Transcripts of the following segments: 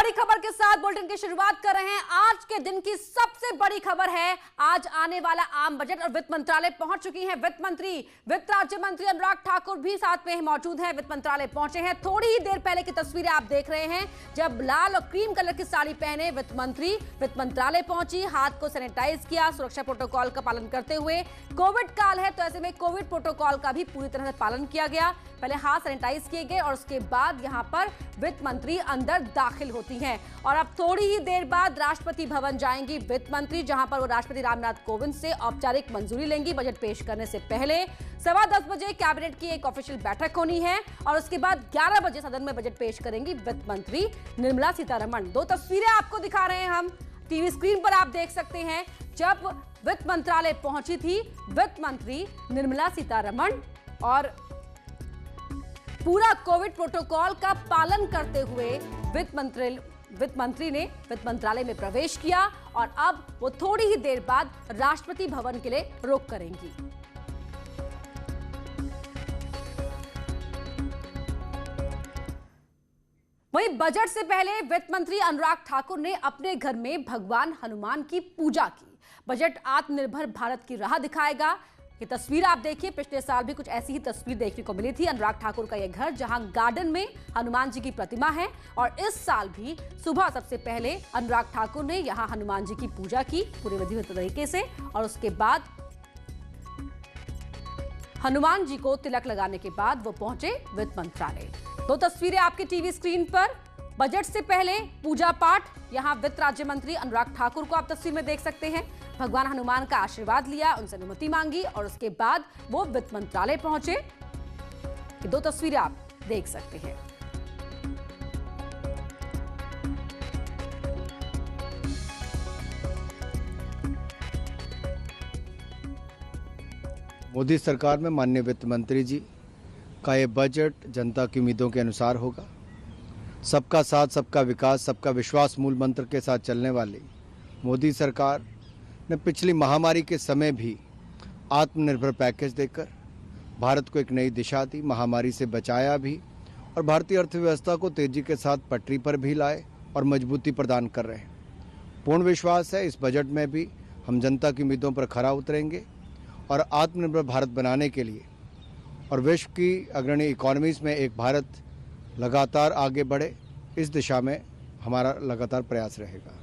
बड़ी खबर के साथ बुलेटिन की शुरुआत कर रहे हैं। आज के दिन की सबसे बड़ी खबर है, आज आने वाला आम बजट और वित्त मंत्रालय पहुंच चुकी हैं वित्त मंत्री, वित्त राज्य मंत्री अनुराग ठाकुर भी साथ में मौजूद हैं। वित्त मंत्रालय पहुंचे हैं। थोड़ी ही देर पहले की तस्वीरें आप देख रहे हैं, जब लाल और क्रीम कलर की साड़ी पहने वित्त मंत्री वित्त मंत्रालय पहुंची, हाथ को सैनिटाइज किया, सुरक्षा प्रोटोकॉल का पालन करते हुए। कोविड काल है तो ऐसे में कोविड प्रोटोकॉल का भी पूरी तरह से पालन किया गया। पहले हाथ सैनिटाइज किए गए और उसके बाद यहां पर वित्त मंत्री अंदर दाखिल होती हैं। और अब थोड़ी ही देर बाद राष्ट्रपति भवन जाएंगी वित्त मंत्री, जहां पर वो राष्ट्रपति रामनाथ कोविंद से औपचारिक मंजूरी लेंगी। बजट पेश करने से पहले 10:15 बजे कैबिनेट की एक ऑफिशियल बैठक होनी है और उसके बाद 11 बजे सदन में बजट पेश करेंगी वित्त मंत्री निर्मला सीतारमण। दो तस्वीरें आपको दिखा रहे हैं हम, टीवी स्क्रीन पर आप देख सकते हैं। जब वित्त मंत्रालय पहुंची थी वित्त मंत्री निर्मला सीतारमण और पूरा कोविड प्रोटोकॉल का पालन करते हुए वित्त मंत्री ने वित्त मंत्रालय में प्रवेश किया और अब वो थोड़ी ही देर बाद राष्ट्रपति भवन के लिए रुख करेंगी। वहीं बजट से पहले वित्त मंत्री अनुराग ठाकुर ने अपने घर में भगवान हनुमान की पूजा की। बजट आत्मनिर्भर भारत की राह दिखाएगा। ये तस्वीर आप देखिए, पिछले साल भी कुछ ऐसी ही तस्वीर देखने को मिली थी। अनुराग ठाकुर का ये घर, जहां गार्डन में हनुमान जी की प्रतिमा है, और इस साल भी सुबह सबसे पहले अनुराग ठाकुर ने यहां हनुमान जी की पूजा की पूरे विधिवत तरीके से, और उसके बाद हनुमान जी को तिलक लगाने के बाद वो पहुंचे वित्त मंत्रालय। दो तस्वीरें आपके टीवी स्क्रीन पर। बजट से पहले पूजा पाठ, यहां वित्त राज्य मंत्री अनुराग ठाकुर को आप तस्वीर में देख सकते हैं। भगवान हनुमान का आशीर्वाद लिया, उनसे अनुमति मांगी और उसके बाद वो वित्त मंत्रालय पहुंचे। ये दो तस्वीरें आप देख सकते हैं। मोदी सरकार में माननीय वित्त मंत्री जी का ये बजट जनता की उम्मीदों के अनुसार होगा। सबका साथ, सबका विकास, सबका विश्वास मूल मंत्र के साथ चलने वाली मोदी सरकार ने पिछली महामारी के समय भी आत्मनिर्भर पैकेज देकर भारत को एक नई दिशा दी, महामारी से बचाया भी और भारतीय अर्थव्यवस्था को तेजी के साथ पटरी पर भी लाए और मजबूती प्रदान कर रहे हैं। पूर्ण विश्वास है इस बजट में भी हम जनता की उम्मीदों पर खरा उतरेंगे और आत्मनिर्भर भारत बनाने के लिए और विश्व की अग्रणी इकोनॉमीज में एक भारत लगातार आगे बढ़े, इस दिशा में हमारा लगातार प्रयास रहेगा।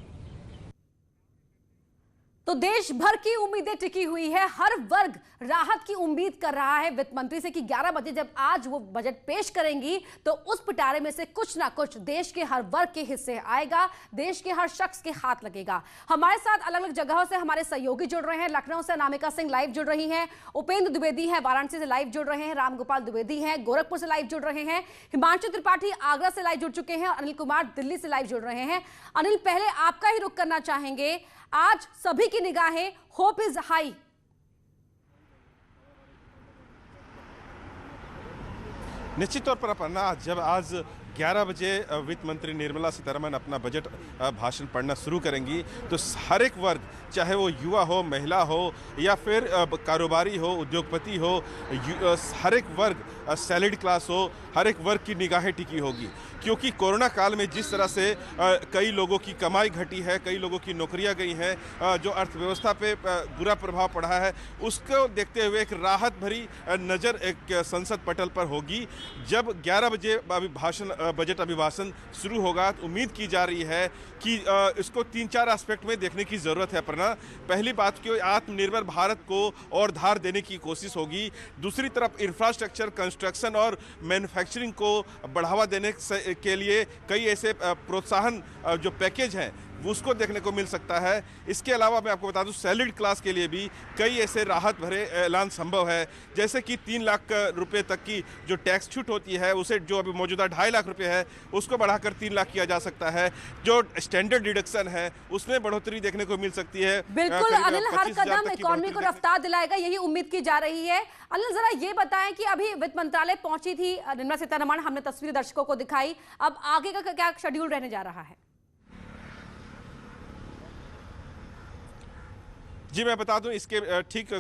तो देश भर की उम्मीदें टिकी हुई है, हर वर्ग राहत की उम्मीद कर रहा है वित्त मंत्री से कि 11 बजे जब आज वो बजट पेश करेंगी तो उस पिटारे में से कुछ ना कुछ देश के हर वर्ग के हिस्से आएगा, देश के हर शख्स के हाथ लगेगा। हमारे साथ अलग अलग जगहों से हमारे सहयोगी जुड़ रहे हैं। लखनऊ से अनामिका सिंह लाइव जुड़ रही हैं, उपेंद्र द्विवेदी हैं वाराणसी से लाइव जुड़ रहे हैं, रामगोपाल द्विवेदी हैं गोरखपुर से लाइव जुड़ रहे हैं, हिमांशु त्रिपाठी आगरा से लाइव जुड़ चुके हैं, अनिल कुमार दिल्ली से लाइव जुड़ रहे हैं। अनिल, पहले आपका ही रुख करना चाहेंगे, आज सभी की निगाहें होप इज हाई। निश्चित तौर पर अपर्णा, जब आज 11 बजे वित्त मंत्री निर्मला सीतारमण अपना बजट भाषण पढ़ना शुरू करेंगी तो हर एक वर्ग, चाहे वो युवा हो, महिला हो या फिर कारोबारी हो, उद्योगपति हो, हर एक वर्ग, सैलरीड क्लास हो, हर एक वर्ग की निगाहें टिकी होगी। क्योंकि कोरोना काल में जिस तरह से कई लोगों की कमाई घटी है, कई लोगों की नौकरियां गई हैं, जो अर्थव्यवस्था पे बुरा प्रभाव पड़ा है, उसको देखते हुए एक राहत भरी नज़र एक संसद पटल पर होगी। जब 11 बजे बजट अभिभाषण शुरू होगा तो उम्मीद की जा रही है कि इसको 3-4 एस्पेक्ट में देखने की ज़रूरत है। अपना पहली बात कि आत्मनिर्भर भारत को और धार देने की कोशिश होगी। दूसरी तरफ इंफ्रास्ट्रक्चर, कंस्ट्रक्शन और मैन्युफैक्चरिंग को बढ़ावा देने के लिए कई ऐसे प्रोत्साहन जो पैकेज हैं उसको देखने को मिल सकता है। इसके अलावा मैं आपको बता दूं, सैलरीड क्लास के लिए भी कई ऐसे राहत भरे ऐलान संभव है, जैसे कि 3 लाख रुपए तक की जो टैक्स छूट होती है उसे, जो अभी मौजूदा 2.5 लाख रुपए है, उसको बढ़ाकर 3 लाख किया जा सकता है। जो स्टैंडर्ड डिडक्शन है उसमें बढ़ोतरी देखने को मिल सकती है। बिल्कुल अनिल, हर कदम इकोनॉमी को रफ्तार दिलाएगा, यही उम्मीद की जा रही है। अनिल, जरा ये बताएं कि अभी वित्त मंत्रालय पहुंची थी निर्मला सीतारमण, हमने तस्वीर दर्शकों को दिखाई, अब आगे का क्या शेड्यूल रहने जा रहा है? जी मैं बता दूं, इसके ठीक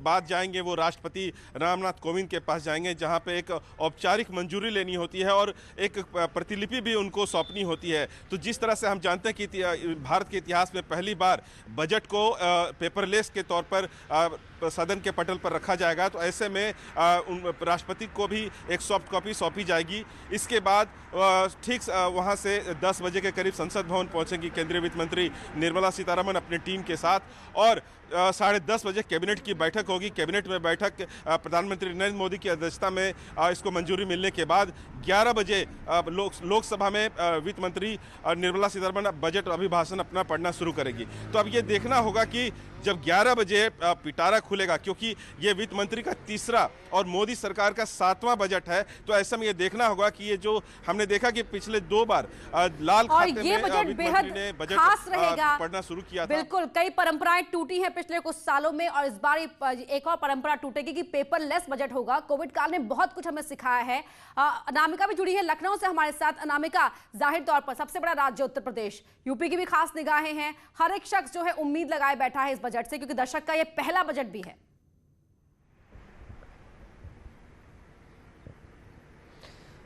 बाद जाएंगे वो राष्ट्रपति रामनाथ कोविंद के पास जाएंगे, जहां पे एक औपचारिक मंजूरी लेनी होती है और एक प्रतिलिपि भी उनको सौंपनी होती है। तो जिस तरह से हम जानते हैं कि भारत के इतिहास में पहली बार बजट को पेपरलेस के तौर पर सदन के पटल पर रखा जाएगा, तो ऐसे में राष्ट्रपति को भी एक सॉफ्ट कॉपी सौंपी जाएगी। इसके बाद ठीक वहां से 10 बजे के करीब संसद भवन पहुंचेंगी केंद्रीय वित्त मंत्री निर्मला सीतारमण अपनी टीम के साथ, और 10:30 बजे कैबिनेट की बैठक होगी। कैबिनेट में बैठक प्रधानमंत्री नरेंद्र मोदी की अध्यक्षता में इसको मंजूरी मिलने के बाद 11 बजे लोकसभा में वित्त मंत्री निर्मला सीतारमण बजट अभिभाषण अपना पढ़ना शुरू करेगी। तो अब ये देखना होगा कि जब 11 बजे पिटारा खुलेगा, क्योंकि ये वित्त मंत्री का तीसरा और मोदी सरकार का 7वां बजट है, तो ऐसे में ये देखना होगा कि ये जो हमने देखा कि पिछले 2 बार लाल खाते में वित्त मंत्री ने बजट पढ़ना शुरू किया था। बिल्कुल, कई परंपराएं टूटी हैं पिछले कुछ सालों में और इस बार एक और परंपरा टूटेगी कि पेपरलेस बजट होगा। कोविड काल ने बहुत कुछ हमें सिखाया है। अनामिका भी जुड़ी है लखनऊ से हमारे साथ। अनामिका, जाहिर तौर पर सबसे बड़ा राज्य उत्तर प्रदेश, यूपी की भी खास निगाहें हैं। हर एक शख्स जो है उम्मीद लगाए बैठा है इस बजट से, क्योंकि दशक का यह पहला बजट भी है।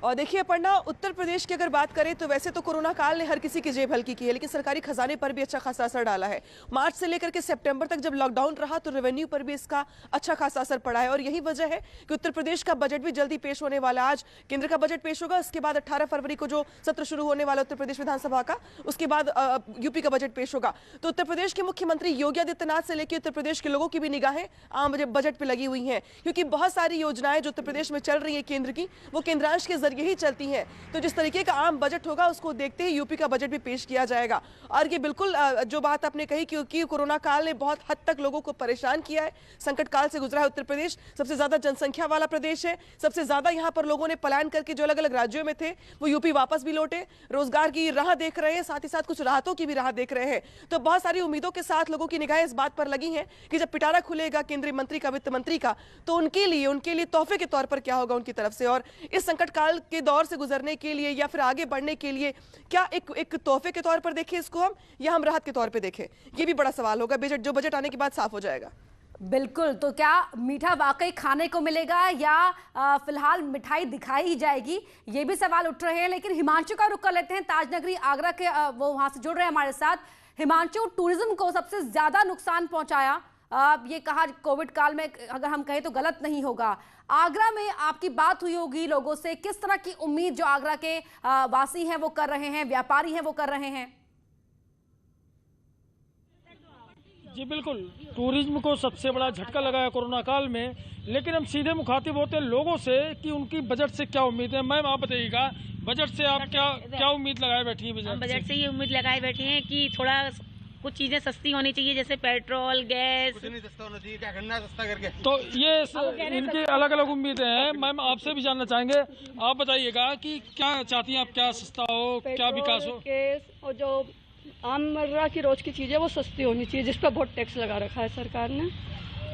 और देखिए अपर्णा, उत्तर प्रदेश की अगर बात करें तो वैसे तो कोरोना काल ने हर किसी की जेब हल्की की है, लेकिन सरकारी खजाने पर भी अच्छा खासा असर डाला है। मार्च से लेकर के सितंबर तक जब लॉकडाउन रहा तो रेवेन्यू पर भी इसका अच्छा खासा असर पड़ा है, और यही वजह है कि उत्तर प्रदेश का बजट भी जल्दी पेश होने वाला। आज केंद्र का बजट पेश होगा, उसके बाद 18 फरवरी को जो सत्र शुरू होने वाला उत्तर प्रदेश विधानसभा का, उसके बाद यूपी का बजट पेश होगा। तो उत्तर प्रदेश के मुख्यमंत्री योगी आदित्यनाथ से लेकर उत्तर प्रदेश के लोगों की भी निगाहें आम बजट पर लगी हुई हैं, क्योंकि बहुत सारी योजनाएं जो उत्तर प्रदेश में चल रही है केंद्र की, वो केंद्रांश के जरिए ही चलती हैं। तो जिस तरीके का आम बजट होगा उसको देखते ही यूपी का बजट भी पेश किया जाएगा। और ये बिल्कुल जो बात आपने कही क्योंकि कोरोना काल ने बहुत हद तक लोगों को परेशान किया है, संकट काल से गुजरा है उत्तर प्रदेश। सबसे ज्यादा जनसंख्या वाला प्रदेश है, सबसे ज्यादा यहाँ पर लोगों ने पलायन करके जो अलग अलग राज्यों में थे वो यूपी वापस भी लौटे, रोजगार की राह देख रहे हैं, साथ ही साथ कुछ राहतों की भी राह देख रहे हैं। तो बहुत सारी उम्मीदों के साथ लोगों की निगाहें इस बात पर लगी हैं कि जब पिटारा खुलेगा केंद्रीय मंत्री का, वित्त मंत्री का, तो उनके लिए तोहफे के तौर पर क्या होगा उनकी तरफ से, और इस संकट काल के दौर से गुजरने के लिए या फिर आगे बढ़ने के लिए क्या एक तोहफे के तौर पर देखें इसको हम, या हम राहत के तौर पे देखें, ये भी बड़ा सवाल होगा। बजट आने के बाद साफ हो जाएगा। बिल्कुल, तो क्या मीठा वाकई खाने को मिलेगा या फिलहाल मिठाई दिखाई ही जाएगी, ये भी सवाल उठ रहे हैं। लेकिन हिमांशु का रुख कर लेते हैं, ताजनगरी आगरा के, वो वहां से जुड़ रहे हैं हमारे साथ। हिमांशु, टूरिज्म को सबसे ज्यादा नुकसान पहुंचाया, ये कहा कोविड काल में, अगर हम कहें तो गलत नहीं होगा। आगरा में आपकी बात हुई होगी लोगों से, किस तरह की उम्मीद जो आगरा के वासी हैं वो कर रहे हैं, व्यापारी हैं वो कर रहे हैं? जी बिल्कुल, टूरिज्म को सबसे बड़ा झटका लगा है कोरोना काल में, लेकिन हम सीधे मुखातिब होते हैं लोगों से कि उनकी बजट से क्या उम्मीद है। मैम आप बताइएगा, बजट से आप क्या उम्मीद लगाए बैठी हैं? बजट से ये उम्मीद लगाए बैठे हैं कि थोड़ा कुछ चीजें सस्ती होनी चाहिए, जैसे पेट्रोल, गैस। कुछ नहीं सस्ता होना चाहिए, क्या करना है सस्ता करके। तो ये इनकी अलग अलग उम्मीदें हैं। मैम आपसे भी जानना चाहेंगे, आप बताइएगा कि क्या चाहती हैं आप, क्या सस्ता हो, क्या विकास हो? गैस और जो आममर्रा की रोज की चीजें वो सस्ती होनी चाहिए, जिस पर बहुत टैक्स लगा रखा है सरकार ने,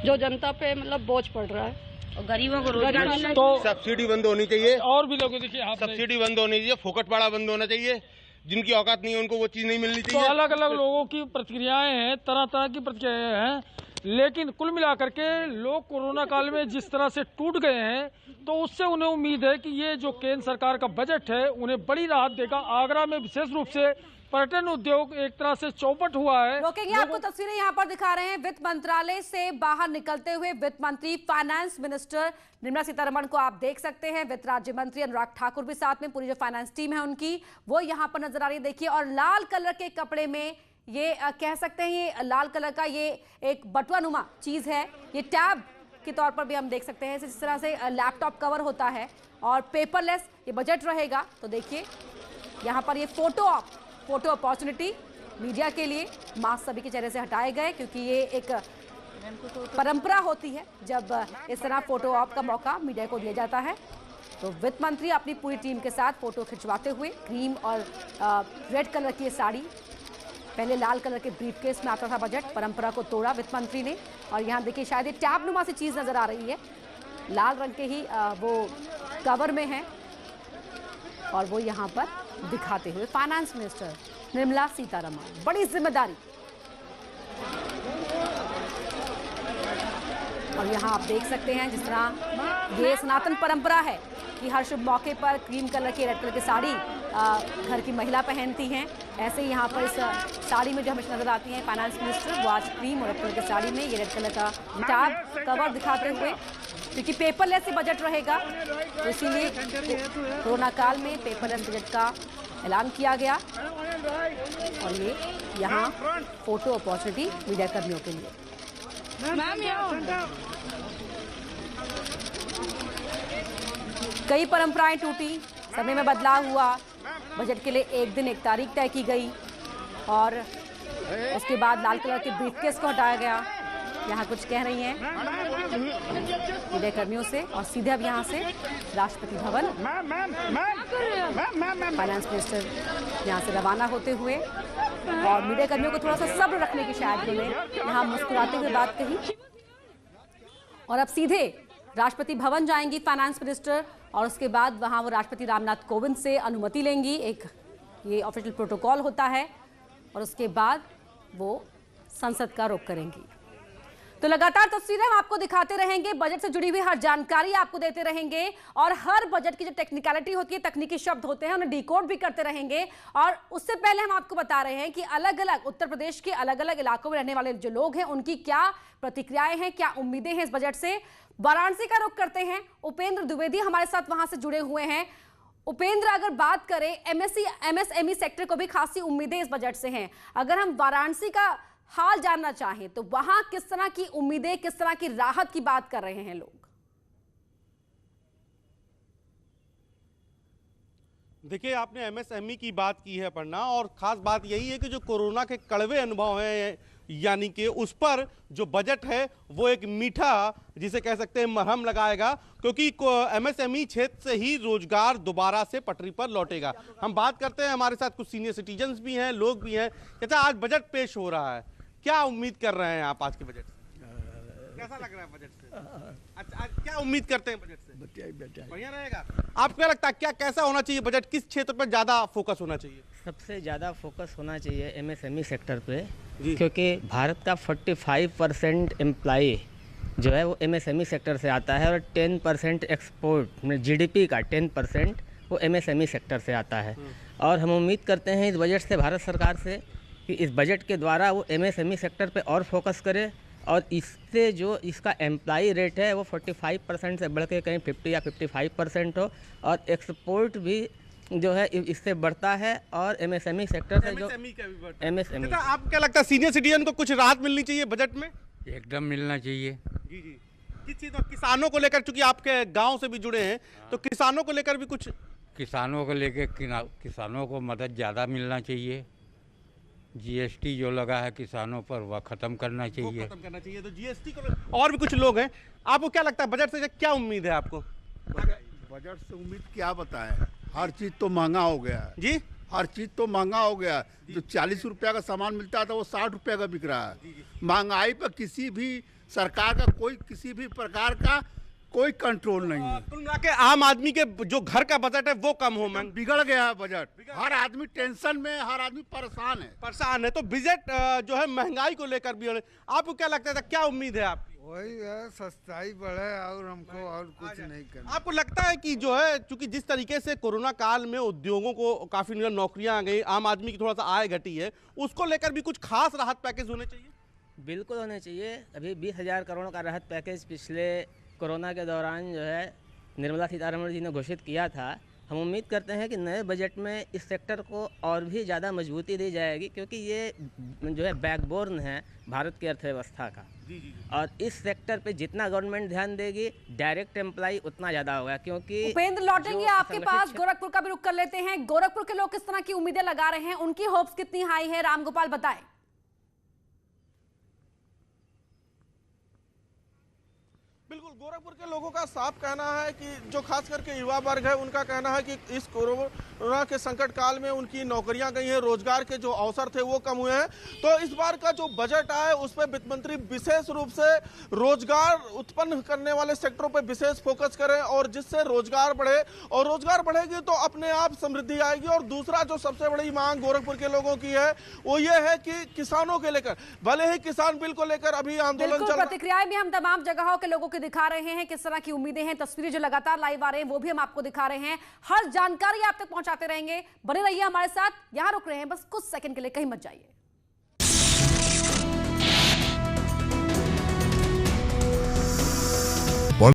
जो जनता पे मतलब बोझ पड़ रहा है और गरीबों को रोजगार। तो सब्सिडी बंद होनी चाहिए, और भी लोग देखिए सब्सिडी बंद होनी चाहिए, फोकटवाड़ा बंद होना चाहिए, जिनकी औकात नहीं है उनको वो चीज नहीं मिलनी चाहिए। तो अलग अलग लोगों की प्रतिक्रियाएं हैं, तरह तरह की प्रतिक्रियाएं हैं, लेकिन कुल मिलाकर के लोग कोरोना काल में जिस तरह से टूट गए हैं, तो उससे उन्हें उम्मीद है कि ये जो केंद्र सरकार का बजट है उन्हें बड़ी राहत देगा। आगरा में विशेष रूप से पर्यटन उद्योग एक तरह से चौपट हुआ है। रोकेंगे, आपको तस्वीरें यहाँ पर दिखा रहे हैं। वित्त मंत्रालय से बाहर निकलते हुए वित्त मंत्री, फाइनेंस मिनिस्टर निर्मला सीतारमण को आप देख सकते हैं। वित्त राज्य मंत्री अनुराग ठाकुर भी साथ में, पूरी जो फाइनेंस टीम है उनकी वो यहाँ पर नजर आ रही है। देखिए, और लाल कलर के कपड़े में ये कह सकते हैं, ये लाल कलर का ये एक बटुआनुमा चीज है, ये टैब के तौर पर भी हम देख सकते हैं, जिस तरह से लैपटॉप कवर होता है, और पेपरलेस ये बजट रहेगा। तो देखिए यहाँ पर ये फोटो अपॉर्चुनिटी मीडिया के लिए, मास्क सभी के चेहरे से हटाए गए, क्योंकि ये एक परंपरा होती है जब इस तरह फोटो ऑप का मौका मीडिया को दिया जाता है। तो वित्त मंत्री अपनी पूरी टीम के साथ फोटो खिंचवाते हुए, क्रीम और रेड कलर की साड़ी, पहले लाल कलर के ब्रीफकेस में आता था बजट, परंपरा को तोड़ा वित्त मंत्री ने। और यहाँ देखिए शायद ये टैब नुमा सी चीज नजर आ रही है, लाल रंग के ही वो कवर में है, और वो यहाँ पर दिखाते हुए फाइनेंस मिनिस्टर निर्मला सीतारमण, बड़ी जिम्मेदारी। और यहाँ आप देख सकते हैं जिस तरह ये सनातन परंपरा है कि हर शुभ मौके पर क्रीम कलर की, रेड कलर की साड़ी घर की महिला पहनती हैं। ऐसे ही यहाँ पर इस साड़ी में जो हमें नजर आती हैं फाइनेंस मिनिस्टर, वो आज क्रीम और रेड कलर की साड़ी में, ये रेड कलर का टैब कवर दिखाते हुए, क्योंकि पेपरलेस बजट रहेगा तो इसीलिए कोरोना काल में पेपरलेस बजट का ऐलान किया गया। और ये यहाँ फोटो अपॉर्चुनिटी मीडिया कर्मियों के लिए। कई परंपराएं टूटी, समय में बदलाव हुआ, बजट के लिए एक दिन एक तारीख तय की गई और उसके बाद लाल कलर के ब्रीफकेस को हटाया गया। यहाँ कुछ कह रही हैं मीडिया कर्मियों से और सीधे अब यहाँ से राष्ट्रपति भवन फाइनेंस मिनिस्टर यहाँ से रवाना होते हुए, और मीडिया कर्मियों को थोड़ा सा सब्र रखने की शायद उन्होंने यहाँ मुस्कुराते हुए बात कही। और अब सीधे राष्ट्रपति भवन जाएंगी फाइनेंस मिनिस्टर और उसके बाद वहाँ वो राष्ट्रपति रामनाथ कोविंद से अनुमति लेंगी, एक ये ऑफिशियल प्रोटोकॉल होता है, और उसके बाद वो संसद का रुख करेंगी। तो लगातार तस्वीरें हम आपको दिखाते रहेंगे, बजट से जुड़ी हुई हर जानकारी आपको देते रहेंगे और हर बजट की जो टेक्निकलिटी होती है, तकनीकी शब्द होते हैं, उन्हें डिकोड भी करते रहेंगे। और उससे पहले हम आपको बता रहे हैं कि अलग अलग उत्तर प्रदेश के अलग अलग इलाकों में रहने वाले जो लोग हैं उनकी क्या प्रतिक्रियाएं हैं, क्या उम्मीदें हैं इस बजट से। वाराणसी का रुख करते हैं, उपेंद्र द्विवेदी हमारे साथ वहां से जुड़े हुए हैं। उपेंद्र, अगर बात करें एमएसएमई सेक्टर को भी खासी उम्मीदें इस बजट से हैं, अगर हम वाराणसी का हाल जानना चाहें तो वहां किस तरह की उम्मीदें, किस तरह की राहत की बात कर रहे हैं लोग? देखिए, आपने एमएसएमई की बात की है पढ़ना, और खास बात यही है कि जो कोरोना के कड़वे अनुभव हैं, यानी कि उस पर जो बजट है वो एक मीठा, जिसे कह सकते हैं मरहम लगाएगा, क्योंकि एमएसएमई क्षेत्र से ही रोजगार दोबारा से पटरी पर लौटेगा। हम बात करते हैं, हमारे साथ कुछ सीनियर सिटीजन्स भी हैं, लोग भी हैं। अच्छा, आज बजट पेश हो रहा है, क्या उम्मीद कर रहे हैं आप आज के बजट से? कैसा लग रहा है बजट से? अच्छा, आज क्या उम्मीद करते हैं बजट से? बढ़िया रहेगा। आपको क्या लगता है, क्या कैसा होना चाहिए बजट, किस क्षेत्र पर ज्यादा फोकस होना चाहिए? सबसे ज़्यादा फोकस होना चाहिए एमएसएमई सेक्टर पे, क्योंकि भारत का 45% एम्प्लॉई जो है वो एमएसएमई सेक्टर से आता है और 10% एक्सपोर्ट में जीडीपी का 10% वो एमएसएमई सेक्टर से आता है। और हम उम्मीद करते हैं इस बजट से, भारत सरकार से, कि इस बजट के द्वारा वो एमएसएमई सेक्टर पे और फोकस करे और इससे जो इसका एम्प्लॉई रेट है वो 45% से बढ़ के कहीं 50 या 55% हो, और एक्सपोर्ट भी जो है इससे बढ़ता है, और एमएसएमई सेक्टर से जो एमएसएमई। आपको क्या लगता है, सीनियर सिटीजन को कुछ राहत मिलनी चाहिए बजट में? एकदम मिलना चाहिए। जी जी। किस चीज़, किसानों को लेकर, चूंकि आपके गांव से भी जुड़े हैं, तो किसानों को लेकर भी कुछ? किसानों को लेकर किसानों को मदद ज़्यादा मिलना चाहिए। जीएसटी जो लगा है किसानों पर वह खत्म करना चाहिए। खत्म करना चाहिए, तो जीएसटी को। और भी कुछ लोग हैं, आपको क्या लगता है बजट से क्या उम्मीद है आपको? बजट से उम्मीद क्या बताएं, हर चीज तो महंगा हो गया है जी, हर चीज तो महंगा हो गया है। जो 40 रुपया का सामान मिलता था वो 60 रुपया का बिक रहा है। महंगाई पर किसी भी सरकार का किसी भी प्रकार का कोई कंट्रोल नहीं है। कुल मिला के आम आदमी के जो घर का बजट है वो कम हो, मन बिगड़ गया है बजट। हर आदमी टेंशन में, हर आदमी परेशान है। तो बजट जो है महंगाई को लेकर भी, आपको क्या लगता है, क्या उम्मीद है आपकी? वही है, सस्ताई बढ़े और हमको और कुछ नहीं करना। आपको लगता है कि जो है, चूंकि जिस तरीके से कोरोना काल में उद्योगों को काफी नौकरियां आ गई, आम आदमी की थोड़ा सा आय घटी है, उसको लेकर भी कुछ खास राहत पैकेज होने चाहिए? बिल्कुल होने चाहिए। अभी 20,000 करोड़ का राहत पैकेज पिछले कोरोना के दौरान जो है निर्मला सीतारमण जी ने घोषित किया था। हम उम्मीद करते हैं कि नए बजट में इस सेक्टर को और भी ज़्यादा मजबूती दी जाएगी, क्योंकि ये जो है बैकबोन है भारत की अर्थव्यवस्था का। और इस सेक्टर पे जितना गवर्नमेंट ध्यान देगी, डायरेक्ट एम्प्लॉय उतना ज़्यादा होगा। क्योंकि उपेंद्र, लौटेंगे आपके पास, गोरखपुर का भी रुख कर लेते हैं। गोरखपुर के लोग किस तरह की उम्मीदें लगा रहे हैं, उनकी होप्स कितनी हाई है, रामगोपाल बताएं। बिल्कुल बिल्कुल, गोरखपुर के लोगों का साफ कहना है कि जो खास करके युवा वर्ग है उनका कहना है कि इस कोरोना के संकट काल में उनकी नौकरियां गई हैं, रोजगार के जो अवसर थे वो कम हुए हैं। तो इस बार का जो बजट आया उस पर वित्त मंत्री विशेष रूप से रोजगार उत्पन्न करने वाले सेक्टरों पर विशेष फोकस करें और जिससे रोजगार बढ़े, और रोजगार बढ़ेगी तो अपने आप समृद्धि आएगी। और दूसरा जो सबसे बड़ी मांग गोरखपुर के लोगों की है वो ये है कि किसानों के लेकर, भले ही किसान बिल को लेकर अभी आंदोलन चल, प्रतिक्रियाएं भी हम तमाम जगहों के लोगों को दिखा रहे हैं, किस तरह की उम्मीदें हैं, तस्वीरें जो लगातार लाइव आ रहे हैं वो भी हम आपको दिखा रहे हैं। हर जानकारी आप तक पहुंचाते रहेंगे, बने रहिए हमारे साथ। यहां रुक रहे हैं बस कुछ सेकंड के लिए, कहीं मत जाइए।